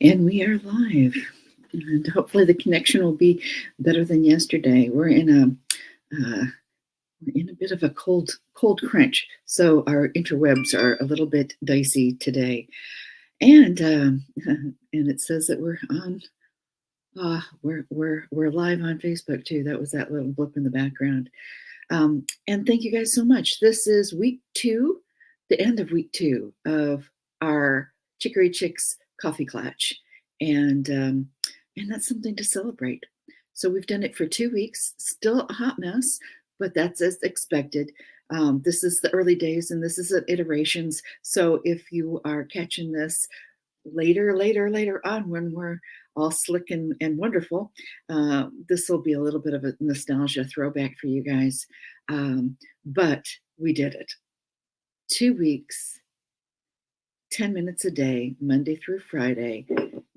And we are live. And hopefully the connection will be better than yesterday. We're in a bit of a cold crunch, so our interwebs are a little bit dicey today. And and it says that we're on. We're live on Facebook too. That was that little blip in the background. And thank you guys so much. This is week 2, the end of week 2 of our Chicory Chicks Coffee Clutch, and that's something to celebrate. So we've done it for 2 weeks, still a hot mess, but that's as expected. This is the early days, and this is iterations. So if you are catching this later on when we're all slick and wonderful, this will be a little bit of a nostalgia throwback for you guys. But we did it. 2 weeks, 10 minutes a day, Monday through Friday.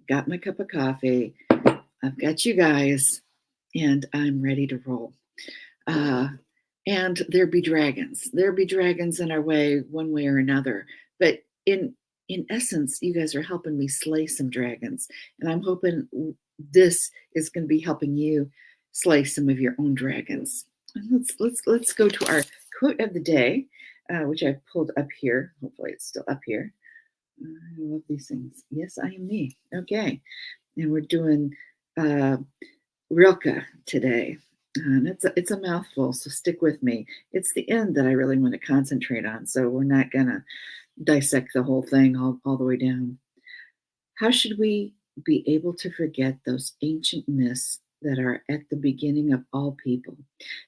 Got my cup of coffee. I've got you guys, and I'm ready to roll. And there be dragons. There be dragons in our way, one way or another. But in essence, you guys are helping me slay some dragons. And I'm hoping this is going to be helping you slay some of your own dragons. And let's go to our quote of the day, which I've pulled up here. Hopefully it's still up here. I love these things. Yes, I am me. Okay. And we're doing Rilke today. And it's a mouthful, so stick with me. It's the end that I really want to concentrate on, so we're not going to dissect the whole thing all the way down. How should we be able to forget those ancient myths that are at the beginning of all people?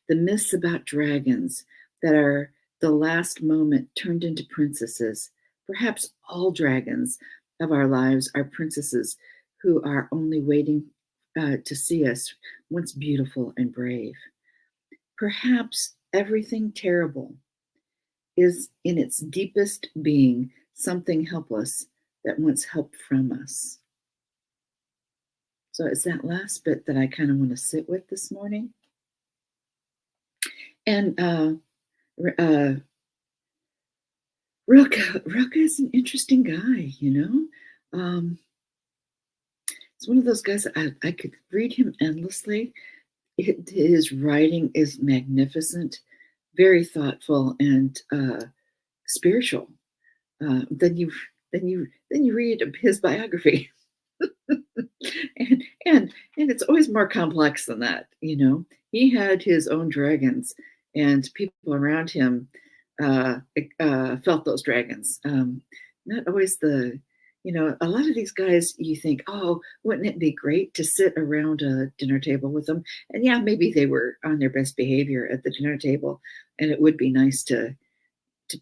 The myths about dragons that are the last moment turned into princesses. Perhaps all dragons of our lives are princesses who are only waiting to see us once beautiful and brave. Perhaps everything terrible is in its deepest being something helpless that wants help from us. So it's that last bit that I kind of want to sit with this morning. And Rilke is an interesting guy, you know. It's one of those guys that I could read him endlessly. His writing is magnificent, very thoughtful and spiritual. Then you read his biography, and it's always more complex than that. You know, he had his own dragons, and people around him felt those dragons. Not always a lot of these guys, you think, oh, wouldn't it be great to sit around a dinner table with them? And yeah, maybe they were on their best behavior at the dinner table, and it would be nice to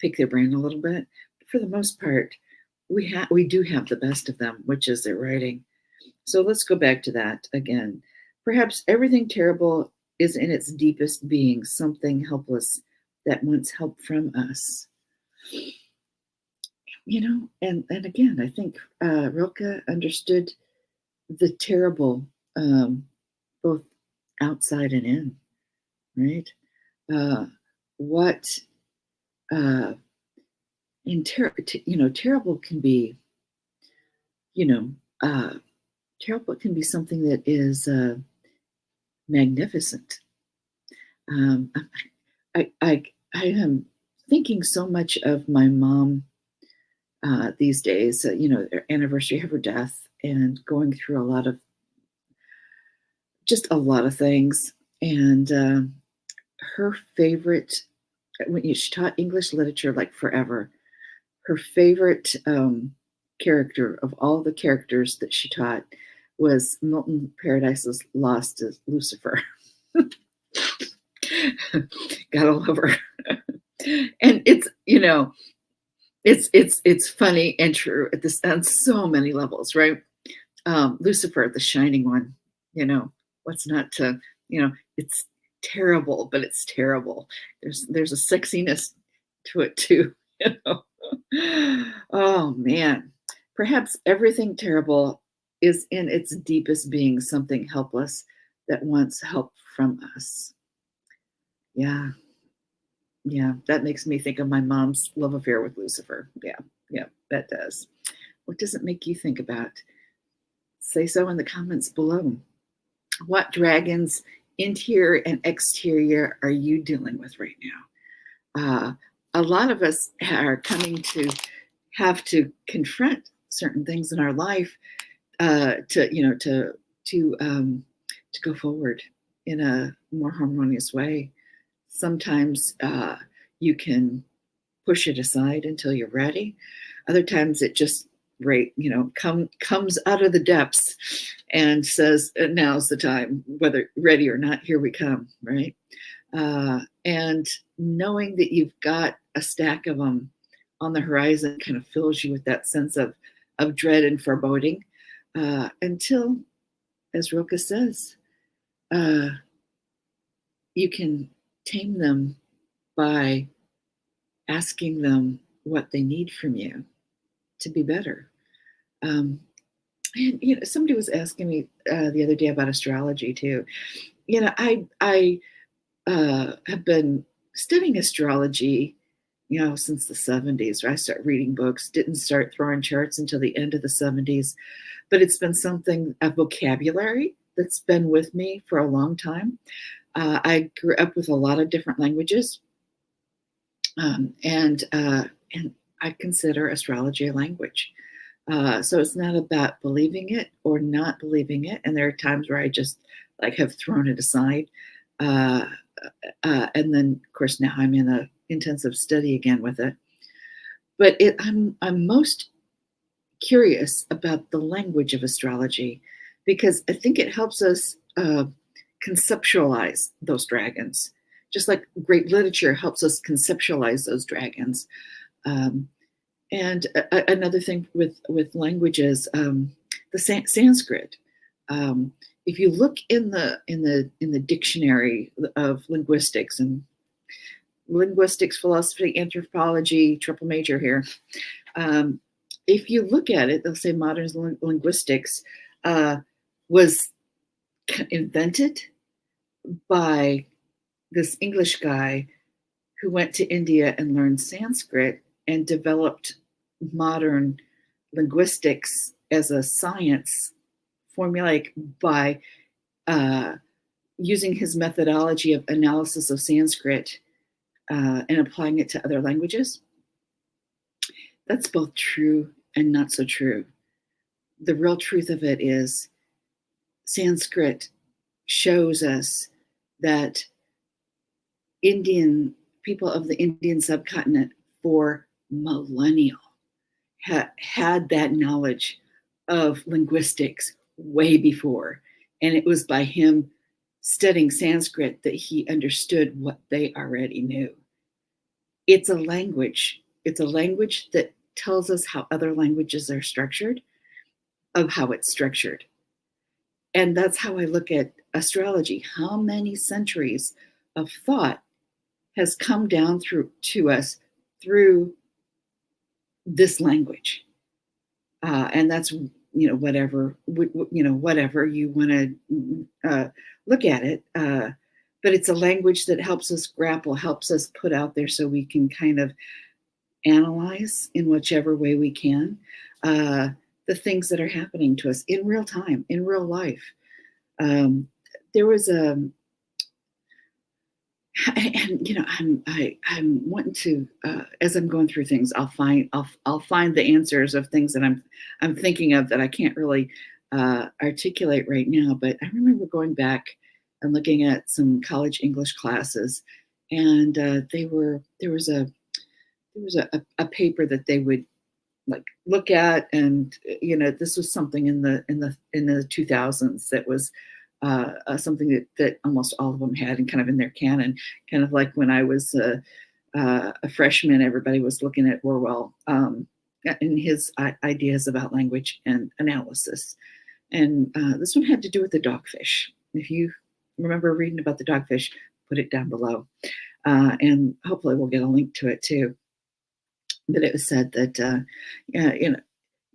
pick their brain a little bit. But for the most part, we do have the best of them, which is their writing. So let's go back to that again. Perhaps everything terrible is in its deepest being something helpless that wants help from us. You know, and again, I think Rilke understood the terrible, both outside and in, right? Terrible can be, terrible can be something that is magnificent. I am thinking so much of my mom these days, their anniversary of her death, and going through a lot of things. And her favorite, she taught English literature like forever. Her favorite character of all the characters that she taught was Milton Paradise's Lost as Lucifer. Gotta love her. And it's, it's funny and true on so many levels, right? Lucifer, the shining one, what's not to, it's terrible, but it's terrible. There's a sexiness to it too, Oh man, perhaps everything terrible is in its deepest being something helpless that wants help from us. Yeah, that makes me think of my mom's love affair with Lucifer. Yeah, that does. What does it make you think about Say so in the comments below. What dragons, interior and exterior, are you dealing with right now? A lot of us are coming to have to confront certain things in our life to go forward in a more harmonious way. Sometimes you can push it aside until you're ready. Other times it just comes out of the depths and says, now's the time, whether ready or not, here we come, right? And knowing that you've got a stack of them on the horizon kind of fills you with that sense of dread and foreboding until, as Rilke says, you can tame them by asking them what they need from you to be better. And somebody was asking me the other day about astrology too. I have been studying astrology, since the 70s. Where I started reading books. Didn't start throwing charts until the end of the 70s, but it's been a vocabulary that's been with me for a long time. I grew up with a lot of different languages, and I consider astrology a language. So it's not about believing it or not believing it. And there are times where I just have thrown it aside. And then, of course, now I'm in a intensive study again with it. But I'm most curious about the language of astrology because I think it helps us conceptualize those dragons, just like great literature helps us conceptualize those dragons. And another thing with languages, the Sanskrit. If you look in the dictionary of linguistics, philosophy, anthropology, triple major here. If you look at it, they'll say modern linguistics was invented by this English guy who went to India and learned Sanskrit and developed modern linguistics as a science formulaic by using his methodology of analysis of Sanskrit and applying it to other languages. That's both true and not so true. The real truth of it is Sanskrit shows us that people of the Indian subcontinent for millennia had that knowledge of linguistics way before. And it was by him studying Sanskrit that he understood what they already knew. It's a language. It's a language that tells us how other languages are structured, of how it's structured. And that's how I look at astrology. How many centuries of thought has come down to us through this language? And that's whatever you want to look at it. But it's a language that helps us grapple, helps us put out there so we can kind of analyze in whichever way we can the things that are happening to us in real time, in real life. There was I'm wanting to as I'm going through things, I'll find the answers of things that I'm thinking of that I can't really articulate right now. But I remember going back and looking at some college English classes, and there was a paper that they would look at, and this was something in the 2000s that was something that almost all of them had and kind of in their canon, kind of like when I was a freshman, everybody was looking at Orwell and his ideas about language and analysis. And this one had to do with the dogfish. If you remember reading about the dogfish, put it down below. And hopefully we'll get a link to it too. But it was said that,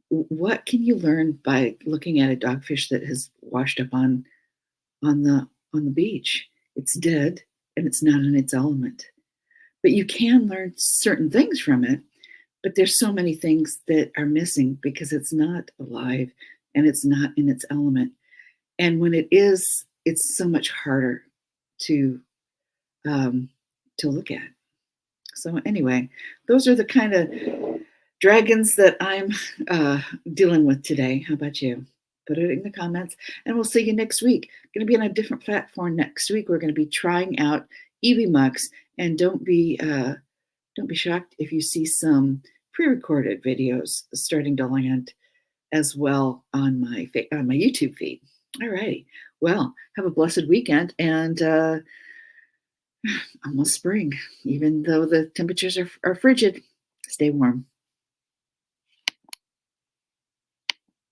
what can you learn by looking at a dogfish that has washed up on the beach? It's dead and it's not in its element. But you can learn certain things from it, but there's so many things that are missing because it's not alive, and it's not in its element. And when it is, it's so much harder to um, to look at. So anyway, those are the kind of dragons that I'm dealing with today. How about you? Put it in the comments, and we'll see you next week. Going to be on a different platform next week. We're going to be trying out Evie Mux, and don't be shocked if you see some pre-recorded videos starting to land as well on my YouTube feed. All righty. Well, have a blessed weekend, and almost spring, even though the temperatures are frigid. Stay warm.